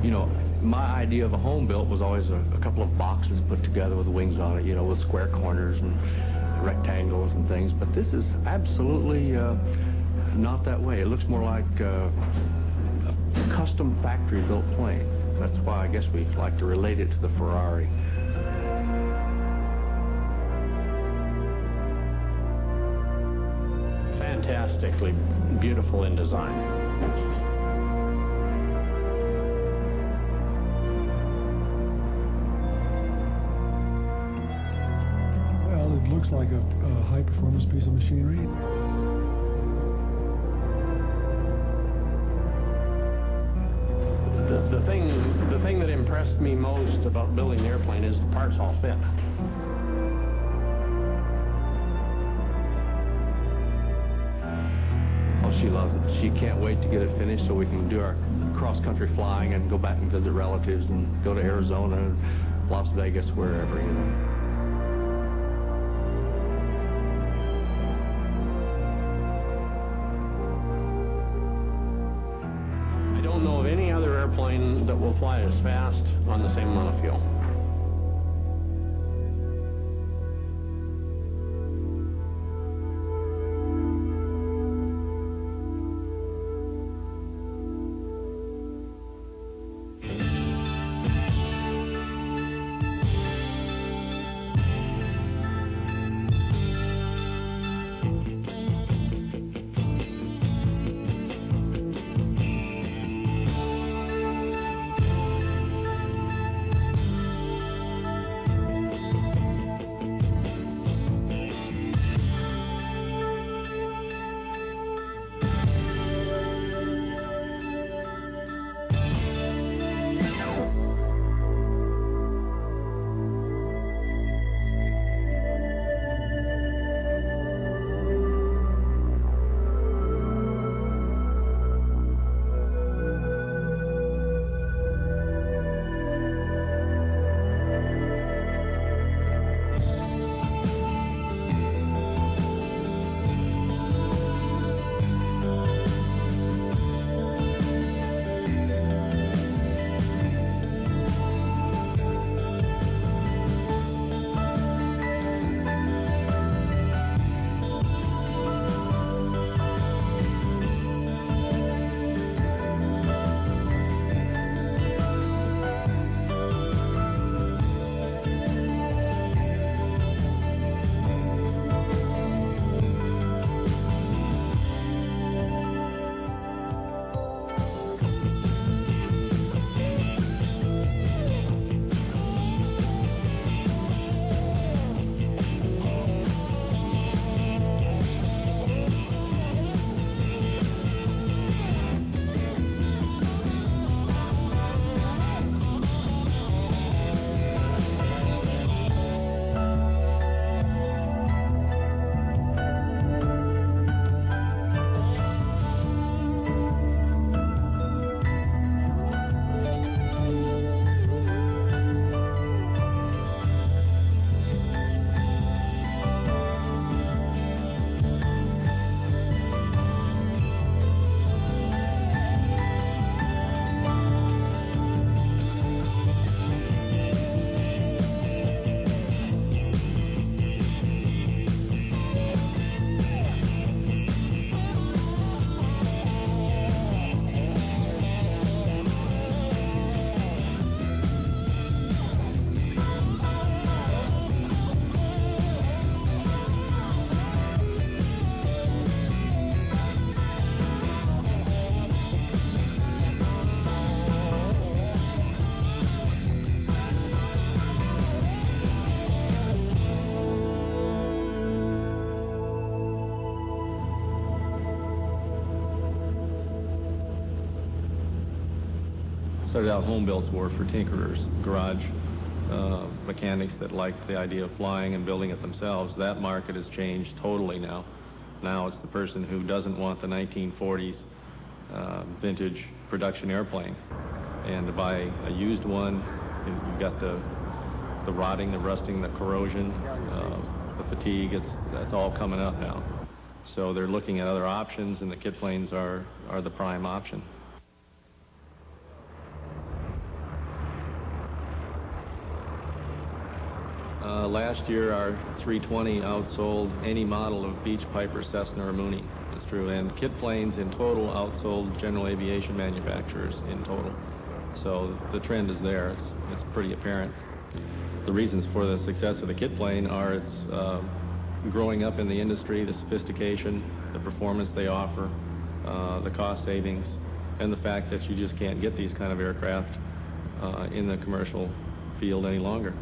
You know, my idea of a home built was always a couple of boxes put together with wings on it, you know, with square corners and rectangles and things. But this is absolutely not that way. It looks more like a custom factory-built plane. That's why I guess we like to relate it to the Ferrari. Fantastically beautiful in design. Well, it looks like a high-performance piece of machinery. The thing that impressed me most about building the airplane is the parts all fit. Oh, she loves it. She can't wait to get it finished so we can do our cross-country flying and go back and visit relatives and go to Arizona and Las Vegas, wherever, you know. I don't know of any other airplane that will fly as fast on the same amount of fuel. Started out home builds were for tinkerers, garage mechanics that liked the idea of flying and building it themselves. That market has changed totally now. Now it's the person who doesn't want the 1940s vintage production airplane. And to buy a used one, you've got the rotting, the rusting, the corrosion, the fatigue, that's all coming up now. So they're looking at other options, and the kit planes are the prime option. Last year, our 320 outsold any model of Beach, Piper, Cessna, or Mooney. That's true. And kit planes in total outsold general aviation manufacturers in total. So the trend is there. It's pretty apparent. The reasons for the success of the kit plane are its growing up in the industry, the sophistication, the performance they offer, the cost savings, and the fact that you just can't get these kind of aircraft in the commercial field any longer.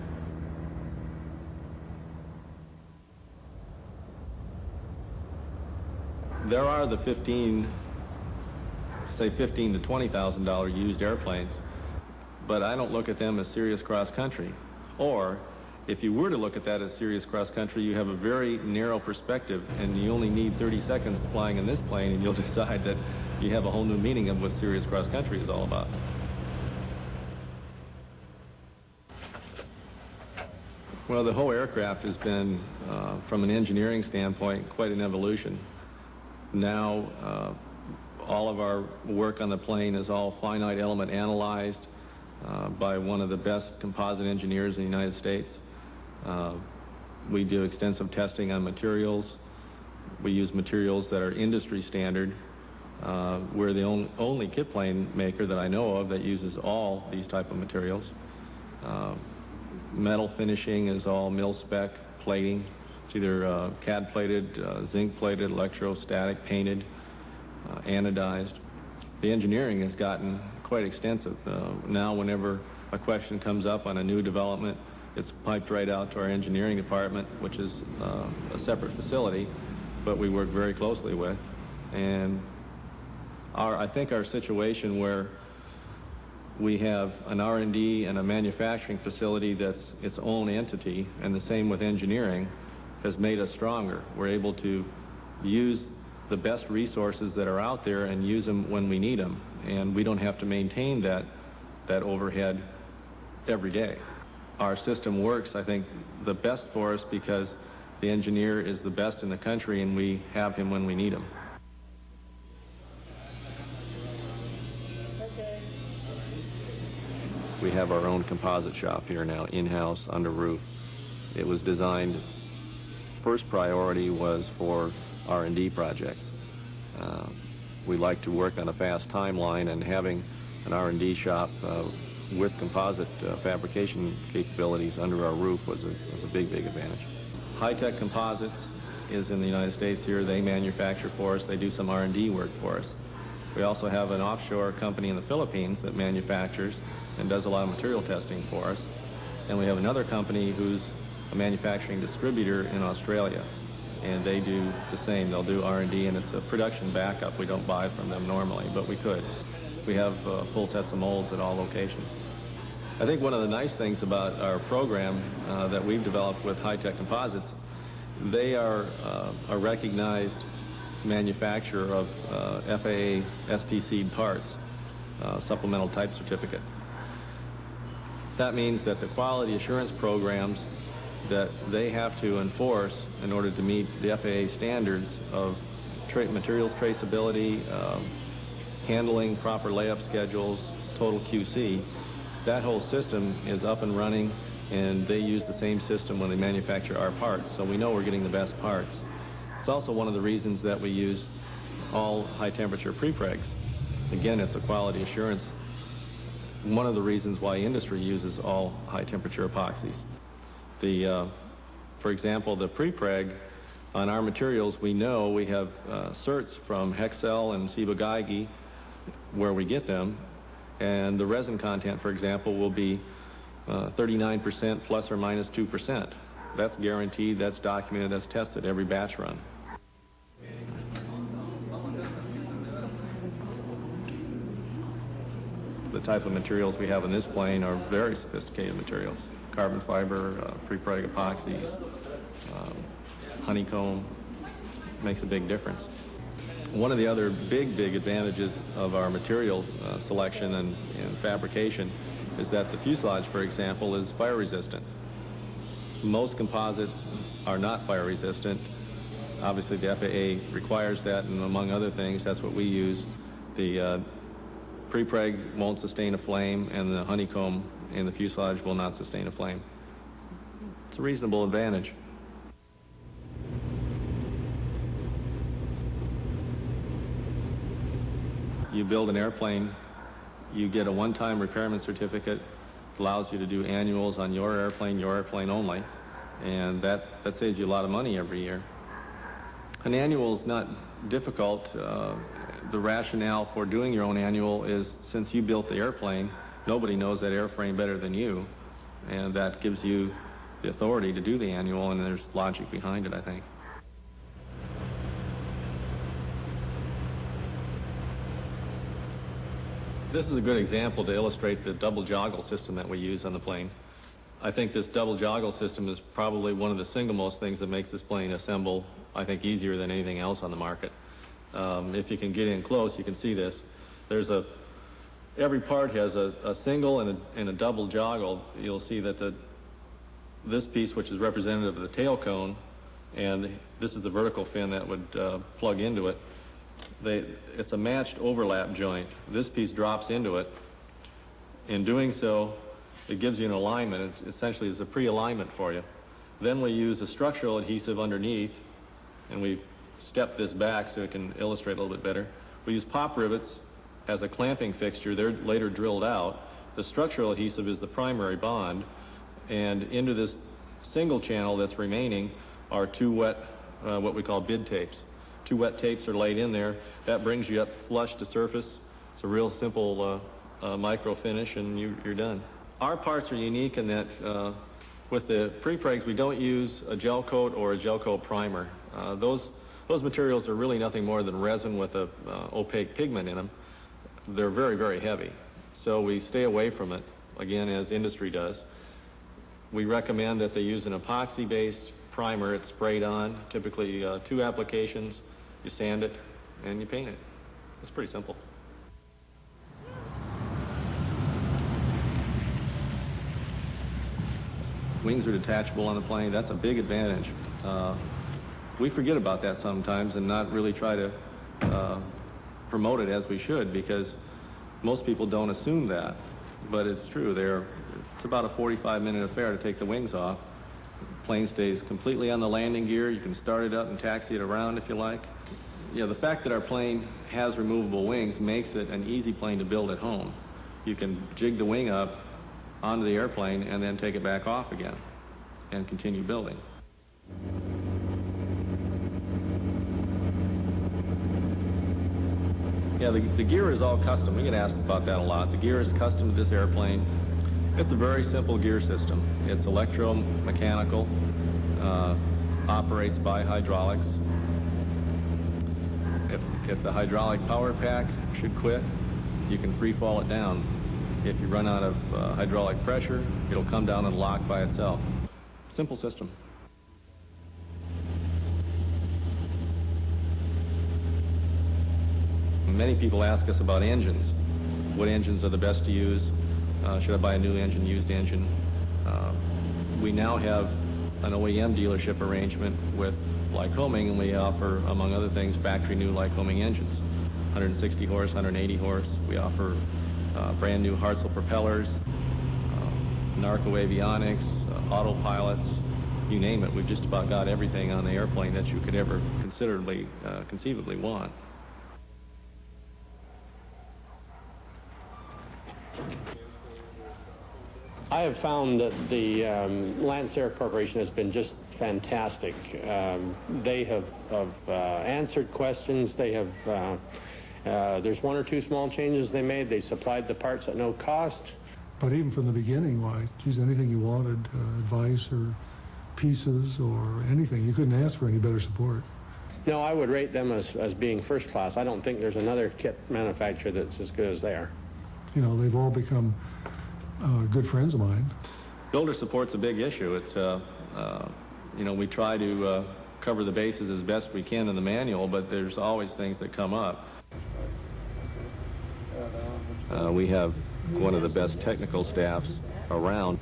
There are the $15,000 to $20,000 used airplanes, but I don't look at them as serious cross-country. Or, if you were to look at that as serious cross-country, you have a very narrow perspective, and you only need 30 seconds flying in this plane, and you'll decide that you have a whole new meaning of what serious cross-country is all about. Well, the whole aircraft has been, from an engineering standpoint, quite an evolution. Now, all of our work on the plane is all finite element analyzed by one of the best composite engineers in the United States. We do extensive testing on materials. We use materials that are industry standard. We're the only kit plane maker that I know of that uses all these type of materials. Metal finishing is all mil-spec plating. It's either CAD plated, zinc plated, electrostatic, painted, anodized. The engineering has gotten quite extensive. Now whenever a question comes up on a new development, it's piped right out to our engineering department, which is a separate facility, but we work very closely with. And I think our situation where we have an R&D and a manufacturing facility that's its own entity, and the same with engineering, has made us stronger. We're able to use the best resources that are out there and use them when we need them. And we don't have to maintain that overhead every day. Our system works, I think, the best for us because the engineer is the best in the country and we have him when we need him. We have our own composite shop here now, in-house, under roof. It was designed, first priority was for R&D projects. We like to work on a fast timeline, and having an R&D shop with composite fabrication capabilities under our roof was a big, big advantage. High-Tech Composites is in the United States here. They manufacture for us. They do some R&D work for us. We also have an offshore company in the Philippines that manufactures and does a lot of material testing for us. And we have another company who's a manufacturing distributor in Australia, and they do the same. They'll do R&D, and it's a production backup. We don't buy from them normally, but we could. We have full sets of molds at all locations. I think one of the nice things about our program that we've developed with High-Tech Composites, they are a recognized manufacturer of FAA STC parts, supplemental type certificate. That means that the quality assurance programs that they have to enforce in order to meet the FAA standards of materials traceability, handling, proper layup schedules, total QC, that whole system is up and running, and they use the same system when they manufacture our parts, so we know we're getting the best parts. It's also one of the reasons that we use all high-temperature prepregs. Again, it's a quality assurance. One of the reasons why industry uses all high-temperature epoxies. For example, the prepreg on our materials, we know we have certs from Hexcel and Ciba-Geigy where we get them, and the resin content, for example, will be 39% plus or minus 2%. That's guaranteed, that's documented, that's tested every batch run. The type of materials we have in this plane are very sophisticated materials. Carbon fiber, prepreg epoxies, honeycomb, makes a big difference. One of the other big advantages of our material selection and fabrication is that the fuselage, for example, is fire resistant. Most composites are not fire resistant. Obviously the FAA requires that, and among other things, that's what we use. The prepreg won't sustain a flame, and the honeycomb in the fuselage will not sustain a flame. a reasonable advantage. You build an airplane, you get a one-time repairman certificate, allows you to do annuals on your airplane only, and that saves you a lot of money every year. An annual is not difficult. The rationale for doing your own annual is, since you built the airplane, nobody knows that airframe better than you, and that gives you the authority to do the annual, and there's logic behind it, I think. This is a good example to illustrate the double joggle system that we use on the plane. I think this double joggle system is probably one of the single most things that makes this plane assemble, I think, easier than anything else on the market. If you can get in close, you can see this. Every part has a single and a double joggle. You'll see that this piece, which is representative of the tail cone, and this is the vertical fin that would plug into it. It's a matched overlap joint. This piece drops into it. In doing so, it gives you an alignment. It essentially is a pre-alignment for you. Then we use a structural adhesive underneath, and we step this back so it can illustrate a little bit better. We use pop rivets as a clamping fixture. They're later drilled out. The structural adhesive is the primary bond, and into this single channel that's remaining are two wet, what we call bid tapes. Two wet tapes are laid in there. That brings you up flush to surface. It's a real simple micro finish, and you're done. Our parts are unique in that with the pre-pregs, we don't use a gel coat or a gel coat primer. Those materials are really nothing more than resin with a opaque pigment in them. They're very, very heavy. So we stay away from it, again, as industry does. We recommend that they use an epoxy-based primer. It's sprayed on, typically 2 applications. You sand it, and you paint it. It's pretty simple. Wings are detachable on the plane. That's a big advantage. We forget about that sometimes and not really try to promote it as we should, because most people don't assume that. But it's true. It's about a 45-minute affair to take the wings off. The plane stays completely on the landing gear. You can start it up and taxi it around if you like. The fact that our plane has removable wings makes it an easy plane to build at home. You can jig the wing up onto the airplane and then take it back off again and continue building. Yeah, the gear is all custom. We get asked about that a lot. The gear is custom to this airplane. It's a very simple gear system. It's electromechanical, operates by hydraulics. If the hydraulic power pack should quit, you can free fall it down. If you run out of hydraulic pressure, it'll come down and lock by itself. Simple system. Many people ask us about engines. What engines are the best to use? Should I buy a new engine, used engine? We now have an OEM dealership arrangement with Lycoming, and we offer, among other things, factory new Lycoming engines. 160 horse, 180 horse. We offer brand new Hartzell propellers, narco avionics, autopilots, you name it. We've just about got everything on the airplane that you could ever conceivably want. I have found that the Lancair Corporation has been just fantastic. They have answered questions. They have, there's 1 or 2 small changes they made. They supplied the parts at no cost. But even from the beginning, why, geez, anything you wanted, advice or pieces or anything, you couldn't ask for any better support. No, I would rate them as being first class. I don't think there's another kit manufacturer that's as good as they are. They've all become good friends of mine. Builder support's a big issue. It's, we try to cover the bases as best we can in the manual, but there's always things that come up. We have one of the best technical staffs around.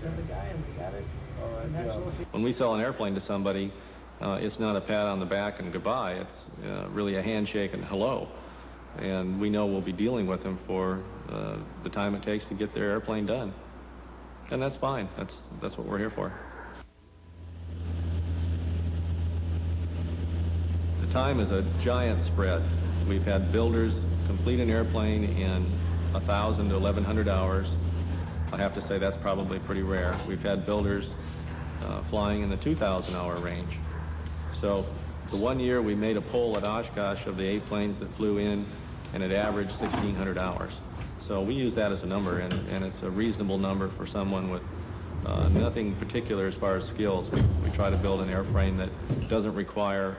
When we sell an airplane to somebody, it's not a pat on the back and goodbye. It's really a handshake and hello. And we know we'll be dealing with them for the time it takes to get their airplane done. And that's fine. That's what we're here for. time is a giant spread. We've had builders complete an airplane in 1,000 to 1,100 hours. I have to say that's probably pretty rare. We've had builders flying in the 2,000-hour range. So the one year we made a poll at Oshkosh of the 8 planes that flew in, and it averaged 1,600 hours. So we use that as a number, and it's a reasonable number for someone with nothing particular as far as skills. We try to build an airframe that doesn't require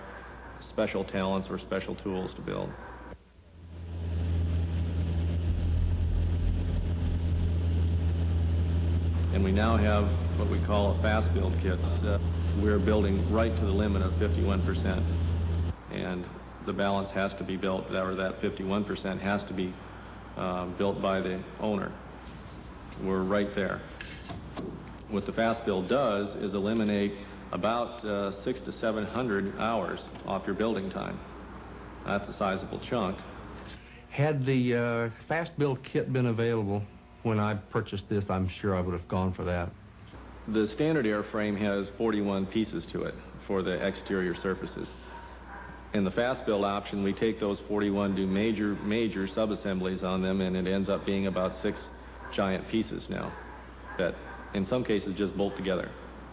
special talents or special tools to build. And we now have what we call a fast build kit. We're building right to the limit of 51%. And the balance has to be built, or that 51% has to be built by the owner. We're right there. What the fast build does is eliminate about 600 to 700 hours off your building time. That's a sizable chunk. Had the fast build kit been available when I purchased this, I'm sure I would have gone for that. The standard airframe has 41 pieces to it for the exterior surfaces. In the fast build option, we take those 41, do major sub-assemblies on them, and it ends up being about 6 giant pieces now that in some cases just bolt together.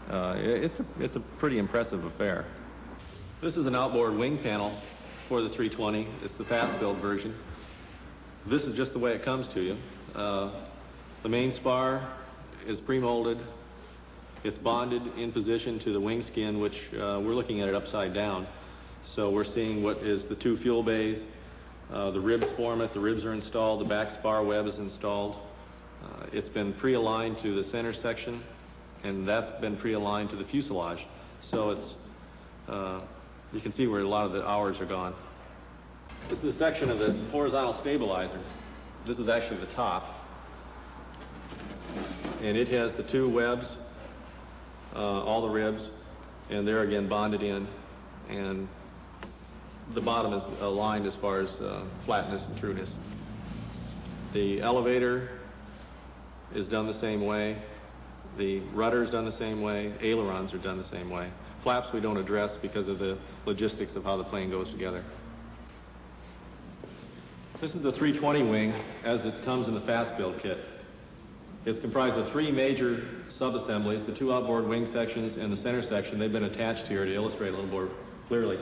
It's a pretty impressive affair. This is an outboard wing panel for the 320. It's the fast build version. This is just the way it comes to you. The main spar is pre-molded. It's bonded in position to the wing skin, which we're looking at it upside down. So we're seeing what is the 2 fuel bays. The ribs form it. The ribs are installed. The back spar web is installed. It's been pre-aligned to the center section, and that's been pre-aligned to the fuselage. So it's you can see where a lot of the hours are gone. This is a section of the horizontal stabilizer. This is actually the top. And it has the 2 webs, all the ribs, and they're again bonded in. And the bottom is aligned as far as flatness and trueness. The elevator is done the same way. The rudder is done the same way. Ailerons are done the same way. Flaps we don't address because of the logistics of how the plane goes together. This is the 320 wing as it comes in the fast build kit. It's comprised of 3 major sub-assemblies, the 2 outboard wing sections and the center section. They've been attached here to illustrate a little more clearly.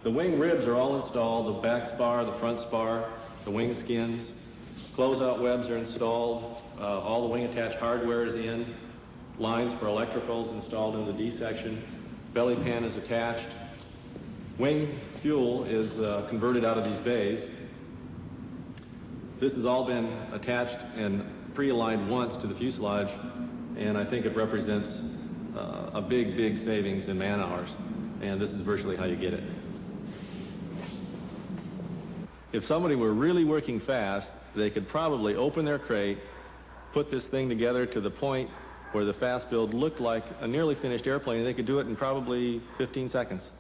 The wing ribs are all installed, the back spar, the front spar, the wing skins. Closeout webs are installed. All the wing attached hardware is in. Lines for electricals installed in the D section. Belly pan is attached. Wing fuel is converted out of these bays. This has all been attached and pre-aligned once to the fuselage, and I think it represents a big savings in man hours, and this is virtually how you get it. If somebody were really working fast, they could probably open their crate, put this thing together to the point where the fast build looked like a nearly finished airplane, and they could do it in probably 15 seconds.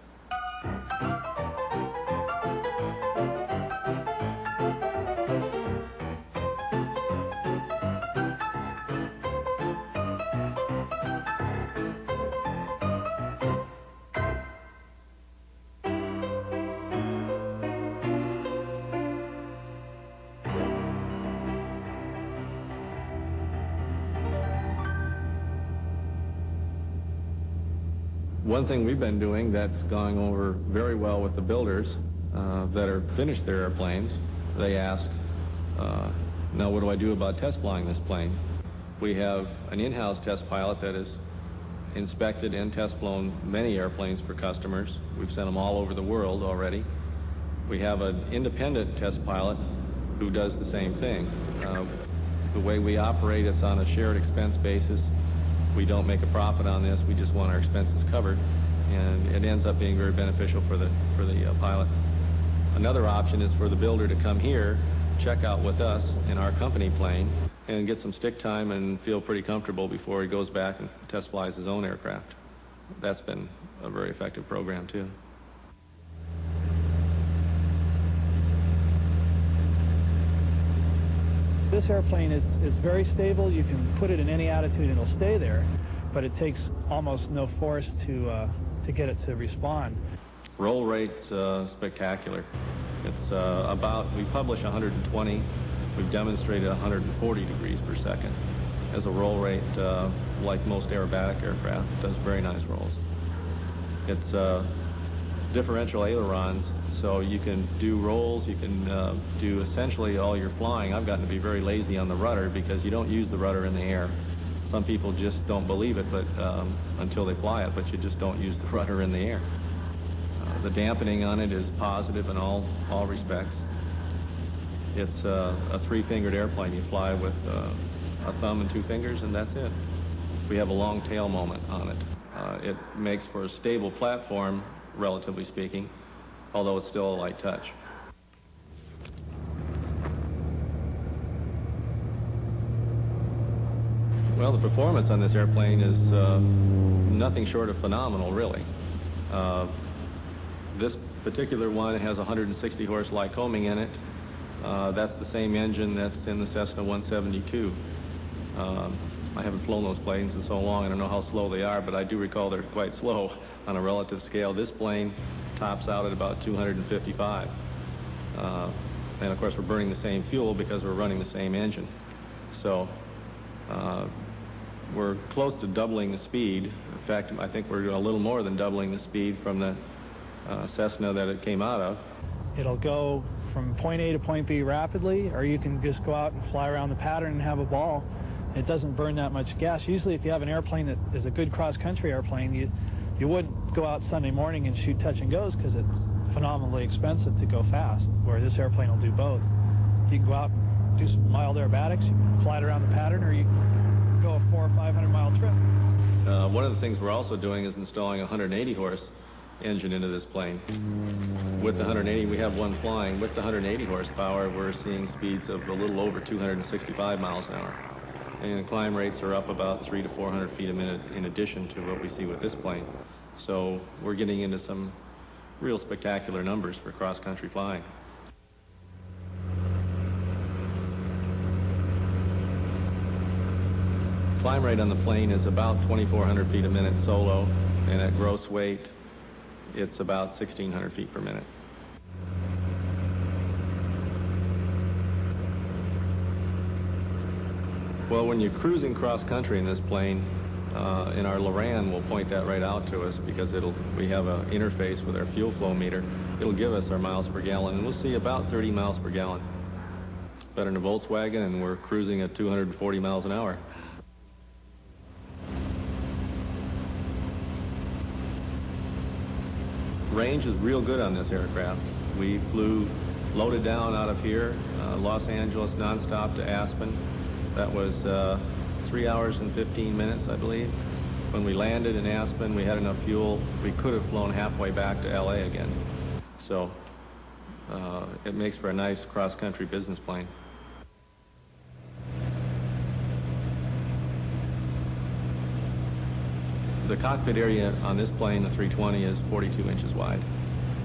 One thing we've been doing that's going over very well with the builders that are finished their airplanes, they ask, now what do I do about test flying this plane? We have an in-house test pilot that has inspected and test flown many airplanes for customers. We've sent them all over the world already. We have an independent test pilot who does the same thing. The way we operate, it's on a shared expense basis. We don't make a profit on this. We just want our expenses covered, and it ends up being very beneficial for the pilot. Another option is for the builder to come here, check out with us in our company plane, and get some stick time and feel pretty comfortable before he goes back and test flies his own aircraft. That's been a very effective program too. This airplane is very stable. You can put it in any attitude and it'll stay there, but it takes almost no force to get it to respond. Roll rate's spectacular. It's we publish 120. We've demonstrated 140 degrees per second as a roll rate, like most aerobatic aircraft. It does very nice rolls. It's differential ailerons, so you can do rolls, you can do essentially all your flying. I've gotten to be very lazy on the rudder because you don't use the rudder in the air. Some people just don't believe it, but until they fly it, but you just don't use the rudder in the air. The dampening on it is positive in all respects. It's a three-fingered airplane. You fly with a thumb and two fingers, and that's it. We have a long tail moment on it. It makes for a stable platform, relatively speaking, although it's still a light touch. Well, the performance on this airplane is nothing short of phenomenal, really. This particular one has 160 horse Lycoming in it. That's the same engine that's in the Cessna 172. I haven't flown those planes in so long, I don't know how slow they are, but I do recall they're quite slow on a relative scale. This plane tops out at about 255. And of course we're burning the same fuel because we're running the same engine. So we're close to doubling the speed. In fact, I think we're a little more than doubling the speed from the Cessna that it came out of. It'll go from point A to point B rapidly, or you can just go out and fly around the pattern and have a ball. It doesn't burn that much gas. Usually if you have an airplane that is a good cross-country airplane, you wouldn't go out Sunday morning and shoot touch and goes because it's phenomenally expensive to go fast, where this airplane will do both. You can go out and do some mild aerobatics, you can fly it around the pattern, or you can go a 400 or 500 mile trip. One of the things we're also doing is installing a 180 horse engine into this plane. With the 180, we have one flying. With the 180 horsepower, we're seeing speeds of a little over 265 miles an hour. And the climb rates are up about 300 to 400 feet a minute in addition to what we see with this plane. So we're getting into some real spectacular numbers for cross-country flying. Climb rate on the plane is about 2,400 feet a minute solo, and at gross weight, it's about 1,600 feet per minute. Well, when you're cruising cross-country in this plane, in our Loran will point that right out to us because we have an interface with our fuel flow meter. It'll give us our miles per gallon, and we'll see about 30 miles per gallon. Better than a Volkswagen, and we're cruising at 240 miles an hour. Range is real good on this aircraft. We flew loaded down out of here, Los Angeles nonstop to Aspen. That was 3 hours and 15 minutes, I believe. When we landed in Aspen, we had enough fuel. We could have flown halfway back to LA again. So it makes for a nice cross-country business plane. The cockpit area on this plane, the 320, is 42 inches wide.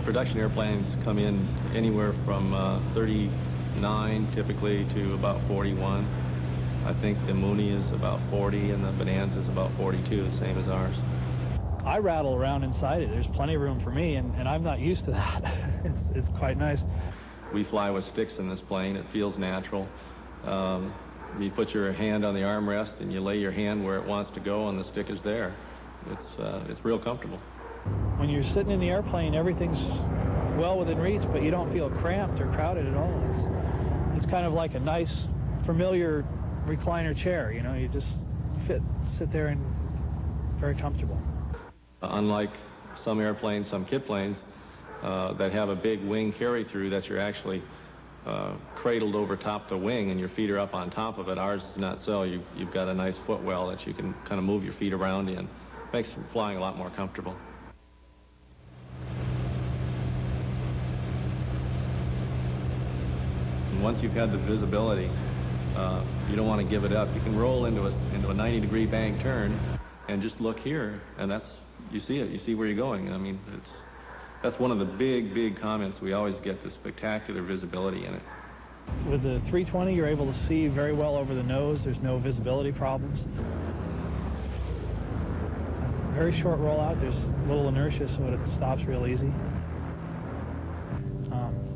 Production airplanes come in anywhere from 39 typically to about 41. I think the Mooney is about 40 and the Bonanza is about 42, the same as ours. I rattle around inside it. There's plenty of room for me, and I'm not used to that. It's quite nice. We fly with sticks in this plane. It feels natural. You put your hand on the armrest and you lay your hand where it wants to go and the stick is there. It's real comfortable. When you're sitting in the airplane, everything's well within reach, but you don't feel cramped or crowded at all. It's kind of like a nice, familiar recliner chair. You know, you just sit there and very comfortable. Unlike some airplanes, some kit planes that have a big wing carry-through that you're actually cradled over top the wing and your feet are up on top of it, ours is not so. You've got a nice footwell that you can kind of move your feet around in. Makes flying a lot more comfortable. And once you've had the visibility, you don't want to give it up. You can roll into a 90-degree bank turn and just look here, and you see it. You see where you're going. I mean, that's one of the big comments we always get, the spectacular visibility in it. With the 320, you're able to see very well over the nose. There's no visibility problems. Very short rollout. There's little inertia, so it stops real easy.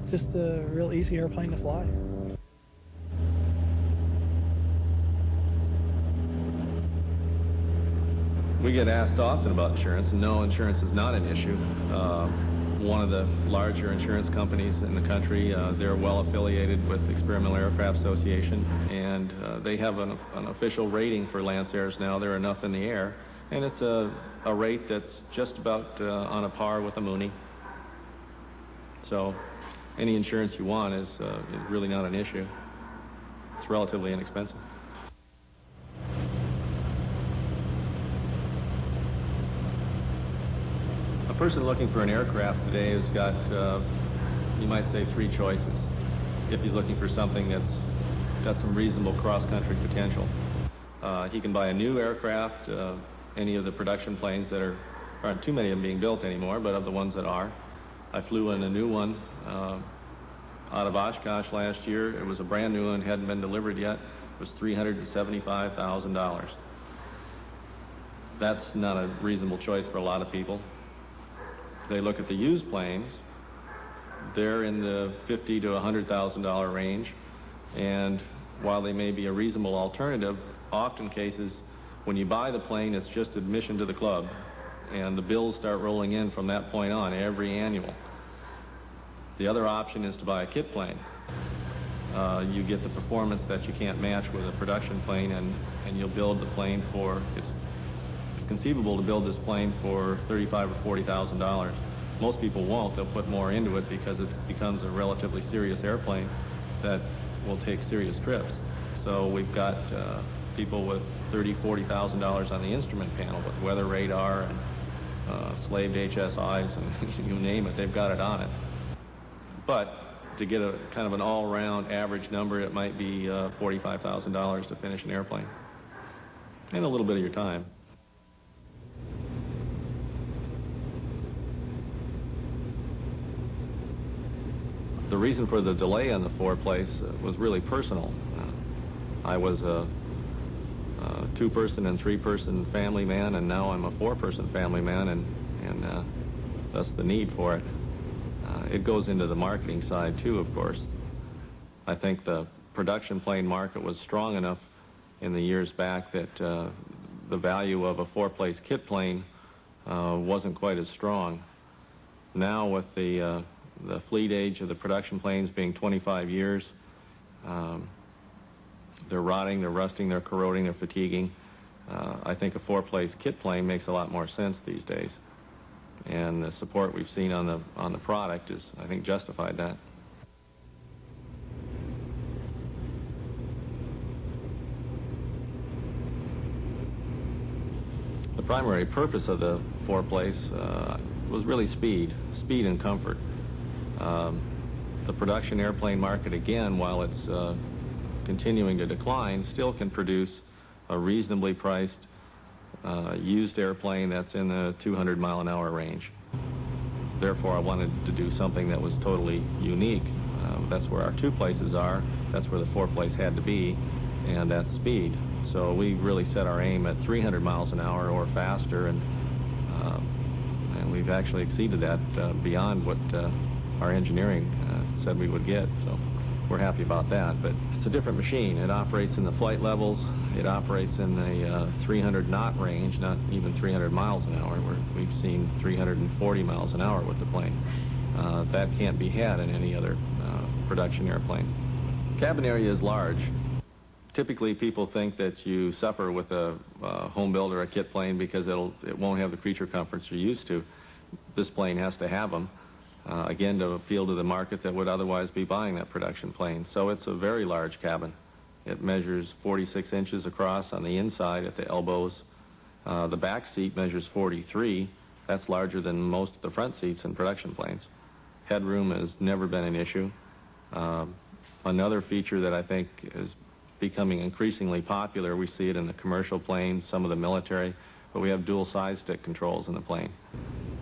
just a real easy airplane to fly. We get asked often about insurance, and no, insurance is not an issue. One of the larger insurance companies in the country, they're well affiliated with the Experimental Aircraft Association, and they have an official rating for Lancairs now. They're enough in the air, and it's a rate that's just about on a par with a Mooney. So any insurance you want is really not an issue. It's relatively inexpensive. A person looking for an aircraft today has got, you might say, three choices. If he's looking for something that's got some reasonable cross-country potential. He can buy a new aircraft, any of the production planes that aren't too many of them being built anymore, but of the ones that are. I flew in a new one out of Oshkosh last year. It was a brand new one, hadn't been delivered yet. It was $375,000. That's not a reasonable choice for a lot of people. They look at the used planes. They're in the $50,000 to $100,000 range, and while they may be a reasonable alternative, often cases when you buy the plane, it's just admission to the club, and the bills start rolling in from that point on every annual. The other option is to buy a kit plane. You get the performance that you can't match with a production plane, and you'll build the plane for, it's conceivable to build this plane for $35,000 or $40,000. Most people won't. They'll put more into it because it becomes a relatively serious airplane that will take serious trips. So we've got people with $30,000, $40,000 on the instrument panel with weather radar and slaved HSIs and you name it, they've got it on it. But to get a kind of an all-round average number, it might be $45,000 to finish an airplane. And a little bit of your time. The reason for the delay on the four-place was really personal. I was a two-person and three-person family man, and now I'm a four-person family man, and that's the need for it. It goes into the marketing side, too, of course. I think the production plane market was strong enough in the years back that the value of a four-place kit plane wasn't quite as strong. Now, with the fleet age of the production planes being 25 years, they're rotting, they're rusting, they're corroding, they're fatiguing. I think a four-place kit plane makes a lot more sense these days. And the support we've seen on the product is, I think, justified that. The primary purpose of the four-place was really speed and comfort. The production airplane market, again, while it's continuing to decline, still can produce a reasonably priced used airplane that's in the 200-mile-an-hour range. Therefore, I wanted to do something that was totally unique. That's where our two places are. That's where the four-place had to be, and that's speed. So we really set our aim at 300 miles an hour or faster, and we've actually exceeded that beyond what our engineering said we would get. So we're happy about that. But it's a different machine. It operates in the flight levels. It operates in the 300 knot range, not even 300 miles an hour. We've seen 340 miles an hour with the plane. That can't be had in any other production airplane. Cabin area is large. Typically, people think that you suffer with a home build or a kit plane because it won't have the creature comforts you're used to. This plane has to have them, again, to appeal to the market that would otherwise be buying that production plane. So it's a very large cabin. It measures 46 inches across on the inside at the elbows. The back seat measures 43. That's larger than most of the front seats in production planes. Headroom has never been an issue. Another feature that I think is becoming increasingly popular, we see it in the commercial planes, some of the military, but we have dual side stick controls in the plane.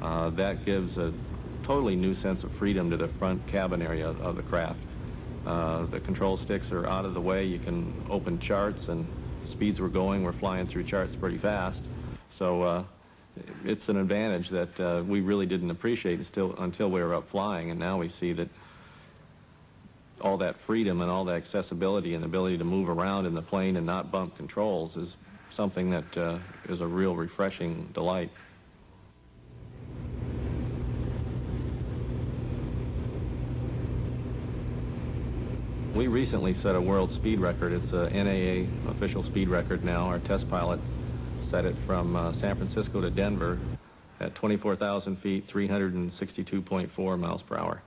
That gives a totally new sense of freedom to the front cabin area of the craft. The control sticks are out of the way. You can open charts, and the speeds we're going, we're flying through charts pretty fast. So it's an advantage that we really didn't appreciate until we were up flying, and now we see that all that freedom and all that accessibility and ability to move around in the plane and not bump controls is something that is a real refreshing delight. We recently set a world speed record. It's a NAA official speed record now. Our test pilot set it from San Francisco to Denver at 24,000 feet, 362.4 miles per hour.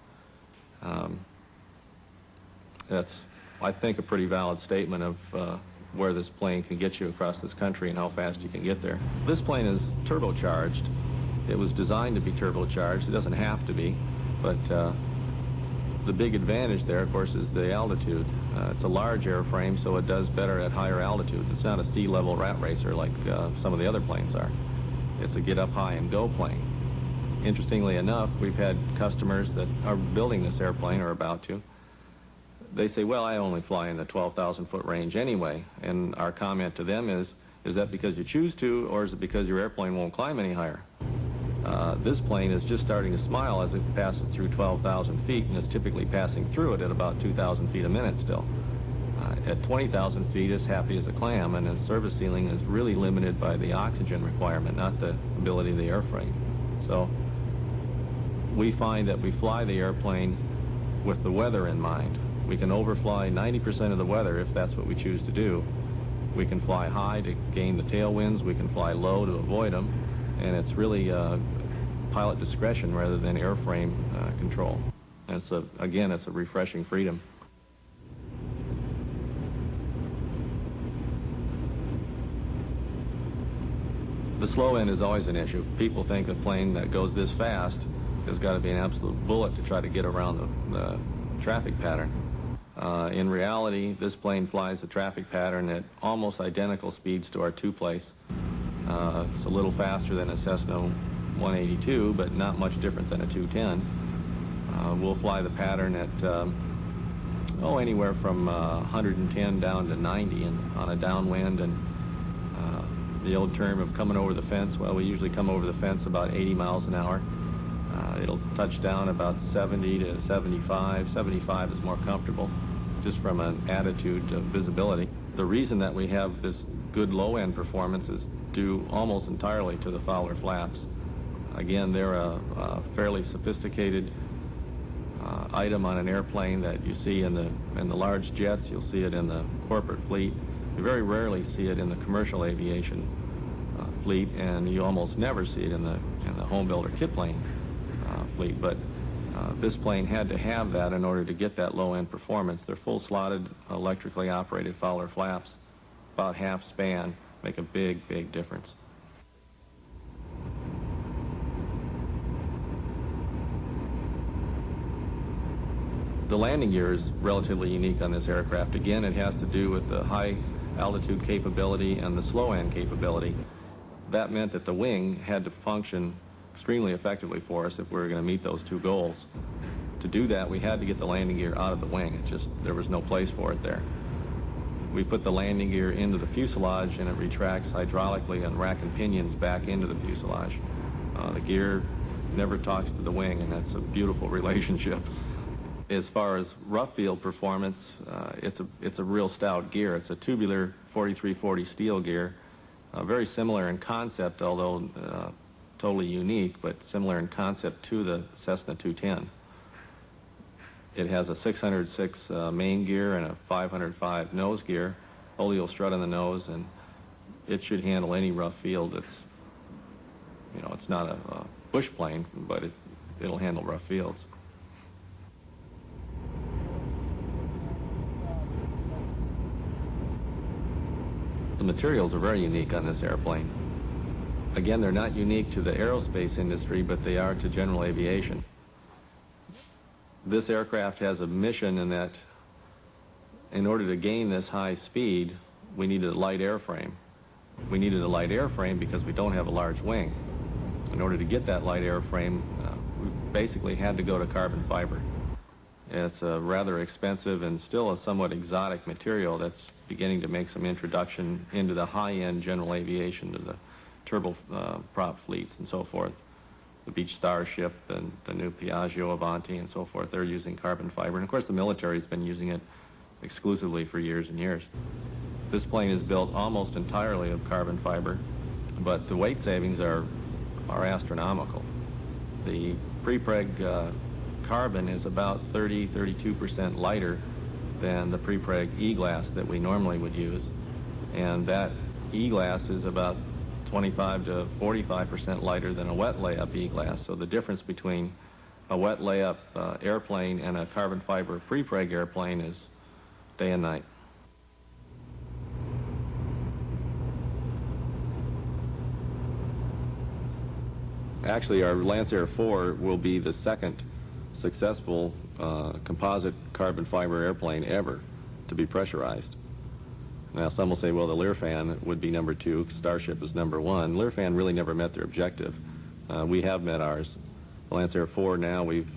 That's, I think, a pretty valid statement of where this plane can get you across this country and how fast you can get there. This plane is turbocharged. It was designed to be turbocharged. It doesn't have to be, but the big advantage there, of course, is the altitude. It's a large airframe, so it does better at higher altitudes. It's not a sea-level rat racer like some of the other planes are. It's a get-up-high-and-go plane. Interestingly enough, we've had customers that are building this airplane, or about to. They say, well, I only fly in the 12,000-foot range anyway. And our comment to them is that because you choose to, or is it because your airplane won't climb any higher? This plane is just starting to smile as it passes through 12,000 feet, and is typically passing through it at about 2,000 feet a minute still. At 20,000 feet, it's happy as a clam, and its service ceiling is really limited by the oxygen requirement, not the ability of the airframe. So we find that we fly the airplane with the weather in mind. We can overfly 90% of the weather if that's what we choose to do. We can fly high to gain the tailwinds. We can fly low to avoid them. And it's really pilot discretion rather than airframe control. And it's again, it's a refreshing freedom. The slow end is always an issue. People think a plane that goes this fast has got to be an absolute bullet to try to get around the traffic pattern. In reality, this plane flies the traffic pattern at almost identical speeds to our two-place. It's a little faster than a Cessna 182, but not much different than a 210. We'll fly the pattern at anywhere from 110 down to 90 on a downwind, and the old term of coming over the fence, well, we usually come over the fence about 80 miles an hour. It'll touch down about 70 to 75. 75 is more comfortable, just from an attitude of visibility. The reason that we have this good low-end performance is due almost entirely to the Fowler flaps. Again, they're a fairly sophisticated item on an airplane that you see in the large jets. You'll see it in the corporate fleet. You very rarely see it in the commercial aviation fleet, and you almost never see it in the home builder kit plane fleet. But this plane had to have that in order to get that low-end performance. They're full-slotted, electrically operated Fowler flaps, about half span, make a big, big difference. The landing gear is relatively unique on this aircraft. Again, it has to do with the high altitude capability and the slow end capability. That meant that the wing had to function extremely effectively for us if we were going to meet those two goals. To do that, we had to get the landing gear out of the wing. There was no place for it there. We put the landing gear into the fuselage, and it retracts hydraulically on rack and pinions back into the fuselage. The gear never talks to the wing, and that's a beautiful relationship. As far as rough field performance, it's a real stout gear. It's a tubular 4340 steel gear, very similar in concept, although totally unique, but similar in concept to the Cessna 210. It has a 606 main gear and a 505 nose gear, oleal strut on the nose, and it should handle any rough field. It's not a bush plane, but it'll handle rough fields. The materials are very unique on this airplane. Again, they're not unique to the aerospace industry, but they are to general aviation. This aircraft has a mission in that in order to gain this high speed, we needed a light airframe. We needed a light airframe because we don't have a large wing. In order to get that light airframe, we basically had to go to carbon fiber. It's a rather expensive and still a somewhat exotic material that's beginning to make some introduction into the high-end general aviation, to the turboprop fleets and so forth. the Beach Starship, the new Piaggio Avanti, and so forth. They're using carbon fiber. And of course, the military's been using it exclusively for years and years. This plane is built almost entirely of carbon fiber, but the weight savings are astronomical. The prepreg carbon is about 32% lighter than the prepreg E-glass that we normally would use, and that E-glass is about 25 to 45% lighter than a wet layup E-glass. So the difference between a wet layup airplane and a carbon fiber prepreg airplane is day and night. Actually, our Lancair 4 will be the second successful composite carbon fiber airplane ever to be pressurized. Now, some will say, well, the Learfan would be number 2, Starship is number 1. Learfan really never met their objective. We have met ours. The Lancair 4 now, we've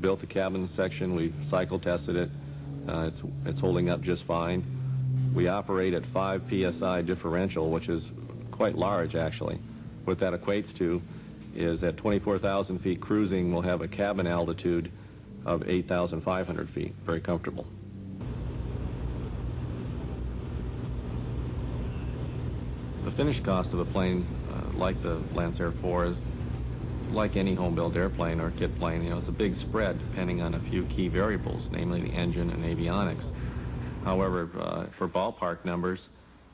built the cabin section, we've cycle tested it. It's holding up just fine. We operate at 5 psi differential, which is quite large, actually. What that equates to is at 24,000 feet cruising, we'll have a cabin altitude of 8,500 feet. Very comfortable. The finished cost of a plane like the Lancair 4 is like any home-built airplane or kit plane. It's a big spread depending on a few key variables, namely the engine and avionics. However, for ballpark numbers,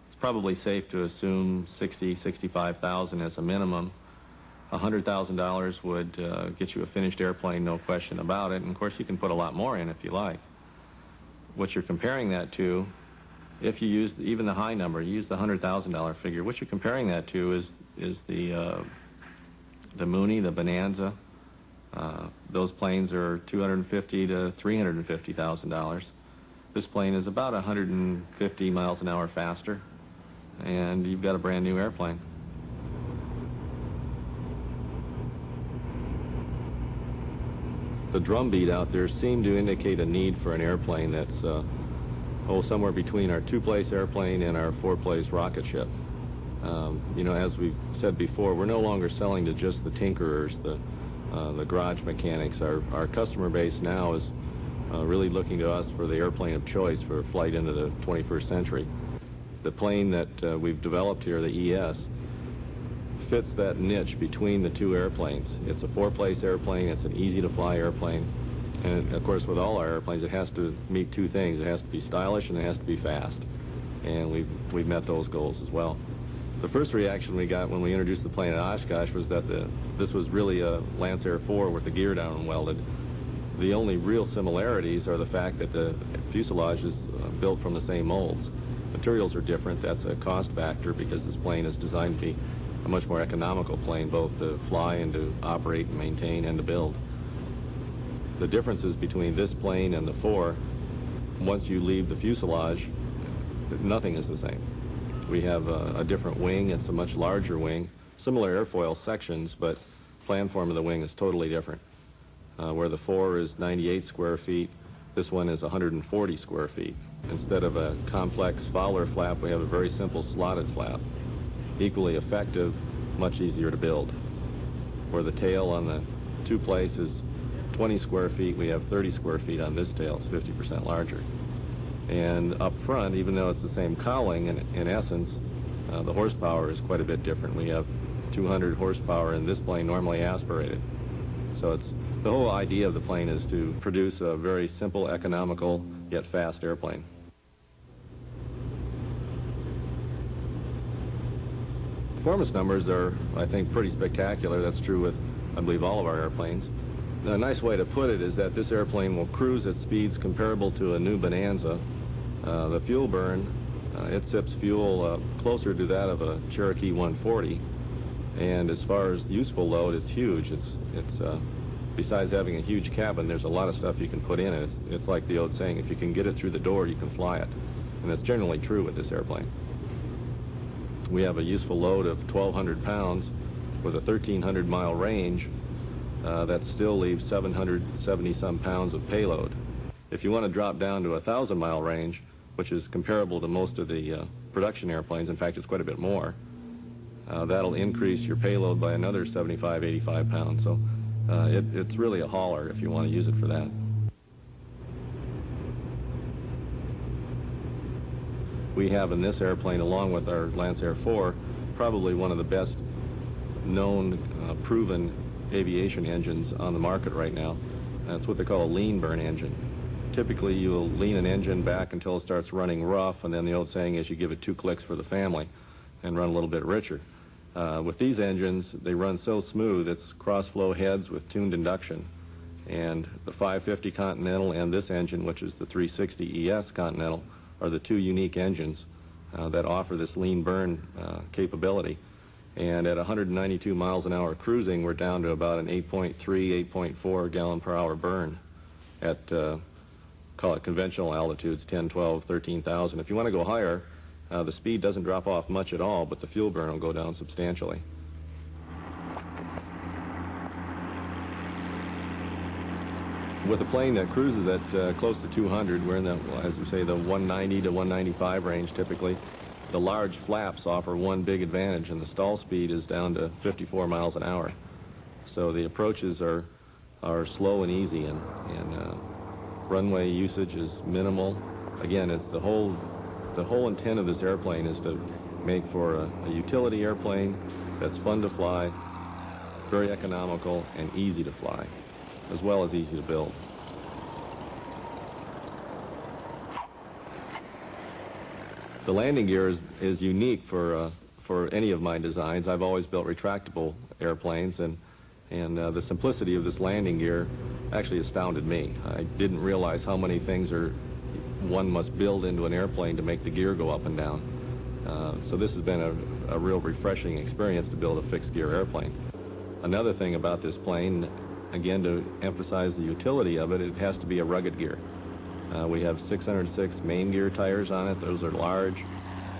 it's probably safe to assume 65,000 as a minimum. $100,000 would get you a finished airplane, no question about it. And of course, you can put a lot more in if you like. What you're comparing that to, if you use even the high number, you use the $100,000 figure, what you're comparing that to is the Mooney, the Bonanza. Those planes are $250,000 to $350,000. This plane is about 150 miles an hour faster, and you've got a brand new airplane. The drumbeat out there seemed to indicate a need for an airplane that's somewhere between our 2-place airplane and our 4-place rocket ship. As we've said before, we're no longer selling to just the tinkerers, the garage mechanics. Our customer base now is really looking to us for the airplane of choice for flight into the 21st century. The plane that we've developed here, the ES, fits that niche between the two airplanes. It's a 4-place airplane, it's an easy-to-fly airplane, and of course with all our airplanes it has to meet 2 things. It has to be stylish and it has to be fast, and we've met those goals as well. The first reaction we got when we introduced the plane at Oshkosh was that this was really a Lancair 4 with the gear down welded. The only real similarities are the fact that the fuselage is built from the same molds. Materials are different. That's a cost factor because this plane is designed to be a much more economical plane, both to fly and to operate and maintain and to build. The differences between this plane and the 4, once you leave the fuselage, nothing is the same. We have a different wing. It's a much larger wing. Similar airfoil sections, but plan form of the wing is totally different. Where the 4 is 98 square feet, this one is 140 square feet. Instead of a complex Fowler flap, we have a very simple slotted flap. Equally effective, much easier to build. Where the tail on the 2-place is 20 square feet, we have 30 square feet on this tail. It's 50% larger. And up front, even though it's the same cowling, in essence, the horsepower is quite a bit different. We have 200 horsepower in this plane, normally aspirated. So the whole idea of the plane is to produce a very simple, economical, yet fast airplane. Performance numbers are, I think, pretty spectacular. That's true with, I believe, all of our airplanes. A nice way to put it is that this airplane will cruise at speeds comparable to a new Bonanza. The fuel burn, it sips fuel closer to that of a Cherokee 140. And as far as useful load, it's huge. It's besides having a huge cabin, there's a lot of stuff you can put in it. It's like the old saying, if you can get it through the door, you can fly it. And that's generally true with this airplane. We have a useful load of 1,200 pounds with a 1,300-mile range. That still leaves 770-some pounds of payload. If you want to drop down to a 1,000-mile range, which is comparable to most of the production airplanes, in fact, it's quite a bit more, that'll increase your payload by another 75, 85 pounds. So it's really a hauler if you want to use it for that. We have in this airplane, along with our Lancair 4, probably one of the best known, proven aviation engines on the market right now. That's what they call a lean burn engine. Typically, you'll lean an engine back until it starts running rough, and then the old saying is you give it 2 clicks for the family and run a little bit richer. With these engines, they run so smooth, it's cross-flow heads with tuned induction. And the 550 Continental and this engine, which is the 360 ES Continental, are the 2 unique engines that offer this lean burn capability. And at 192 miles an hour cruising, we're down to about an 8.3, 8.4 gallon per hour burn at, call it conventional altitudes, 10, 12, 13,000. If you want to go higher, the speed doesn't drop off much at all, but the fuel burn will go down substantially. With a plane that cruises at close to 200, we're in the, as we say, the 190 to 195 range typically. The large flaps offer one big advantage, and the stall speed is down to 54 miles an hour. So the approaches are slow and easy, and runway usage is minimal. Again, it's the whole intent of this airplane is to make for a utility airplane that's fun to fly, very economical, and easy to fly, as well as easy to build. The landing gear is unique for any of my designs. I've always built retractable airplanes, and the simplicity of this landing gear actually astounded me. I didn't realize how many things one must build into an airplane to make the gear go up and down. So this has been a real refreshing experience to build a fixed gear airplane. Another thing about this plane, again, to emphasize the utility of it, it has to be a rugged gear. We have 606 main gear tires on it. Those are large.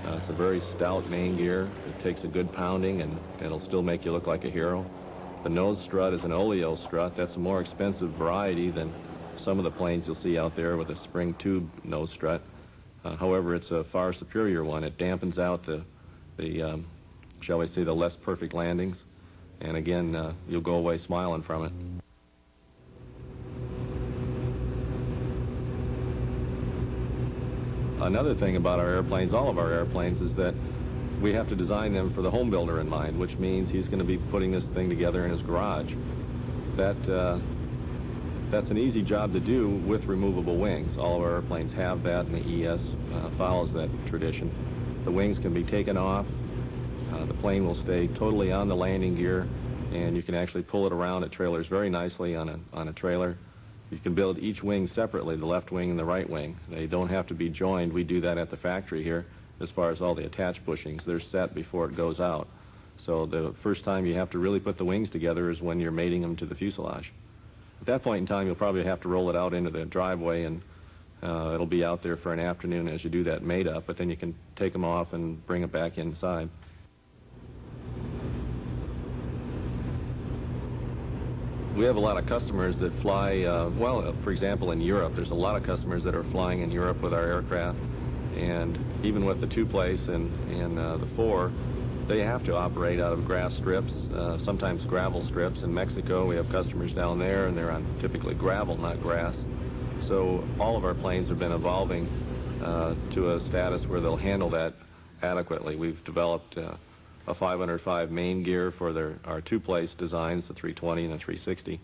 It's a very stout main gear. It takes a good pounding, and it'll still make you look like a hero. The nose strut is an oleo strut. That's a more expensive variety than some of the planes you'll see out there with a spring tube nose strut. However, it's a far superior one. It dampens out the shall we say, the less perfect landings. And again, you'll go away smiling from it. Another thing about our airplanes, all of our airplanes, is that we have to design them for the home builder in mind, which means he's going to be putting this thing together in his garage. That's an easy job to do with removable wings. All of our airplanes have that, and the ES follows that tradition. The wings can be taken off. The plane will stay totally on the landing gear, and you can actually pull it around. It trailers very nicely on a trailer. You can build each wing separately, the left wing and the right wing. They don't have to be joined. We do that at the factory here. As far as all the attached bushings, they're set before it goes out. So the first time you have to really put the wings together is when you're mating them to the fuselage. At that point in time, you'll probably have to roll it out into the driveway, and it'll be out there for an afternoon as you do that mate up, but then you can take them off and bring it back inside. We have a lot of customers that fly, well, for example, in Europe, there's a lot of customers that are flying in Europe with our aircraft, and even with the 2-place and the 4, they have to operate out of grass strips, sometimes gravel strips. In Mexico, we have customers down there, and they're on typically gravel, not grass. So all of our planes have been evolving to a status where they'll handle that adequately. We've developed a 505 main gear for our 2-place designs, the 320 and the 360.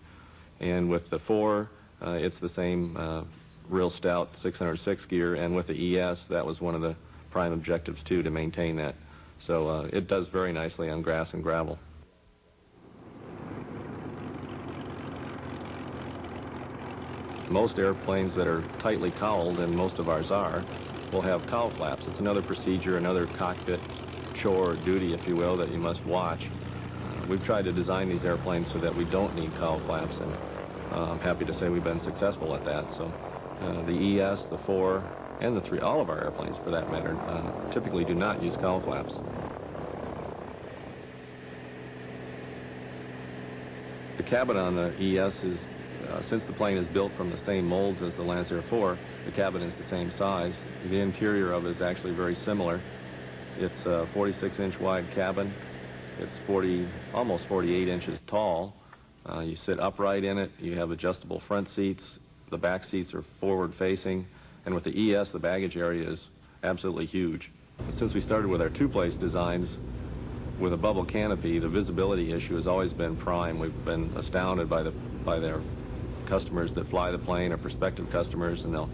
And with the 4, it's the same real stout 606 gear, and with the ES, that was one of the prime objectives too, to maintain that. So it does very nicely on grass and gravel. Most airplanes that are tightly cowled, and most of ours are, will have cowl flaps. It's another procedure, another cockpit chore or duty, if you will, that you must watch. We've tried to design these airplanes so that we don't need cowl flaps, and I'm happy to say we've been successful at that. So the ES, the 4, and the 3, all of our airplanes for that matter, typically do not use cowl flaps. The cabin on the ES is, since the plane is built from the same molds as the Lancair 4, the cabin is the same size. The interior of it is actually very similar. It's a 46-inch wide cabin, It's almost 48 inches tall. You sit upright in it. You have adjustable front seats. The back seats are forward facing. And with the ES, the baggage area is absolutely huge. Since we started with our two-place designs, with a bubble canopy, the visibility issue has always been prime. We've been astounded by their customers that fly the plane, or prospective customers, and they'll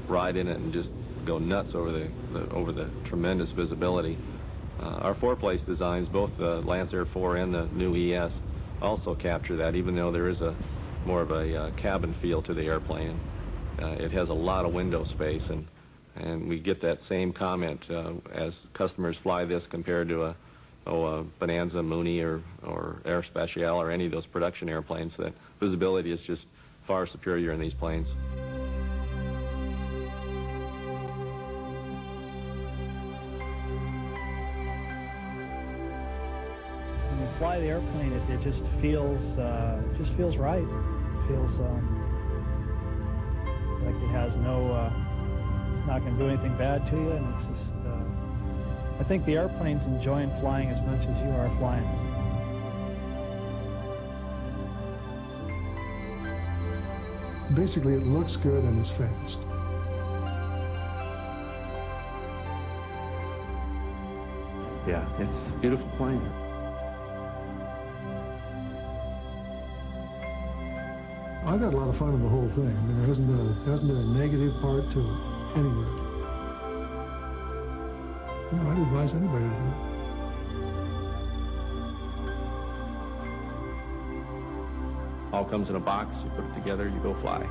ride in it and just go nuts over the tremendous visibility. Our four-place designs, both the Lancair 4 and the new ES, also capture that, even though there is more of a cabin feel to the airplane. It has a lot of window space, and we get that same comment as customers fly this compared to a Bonanza, Mooney, or Air Spatiale, or any of those production airplanes. That visibility is just far superior in these planes. When you fly the airplane, it just feels right. It feels like it has no, it's not going to do anything bad to you, and it's just, I think the airplane's enjoying flying as much as you are flying. Basically, it looks good and is fast. Yeah, it's a beautiful plane. I've had a lot of fun with the whole thing. I mean, there hasn't been a negative part to it anywhere. I'd advise anybody to do it. All comes in a box. You put it together, you go fly.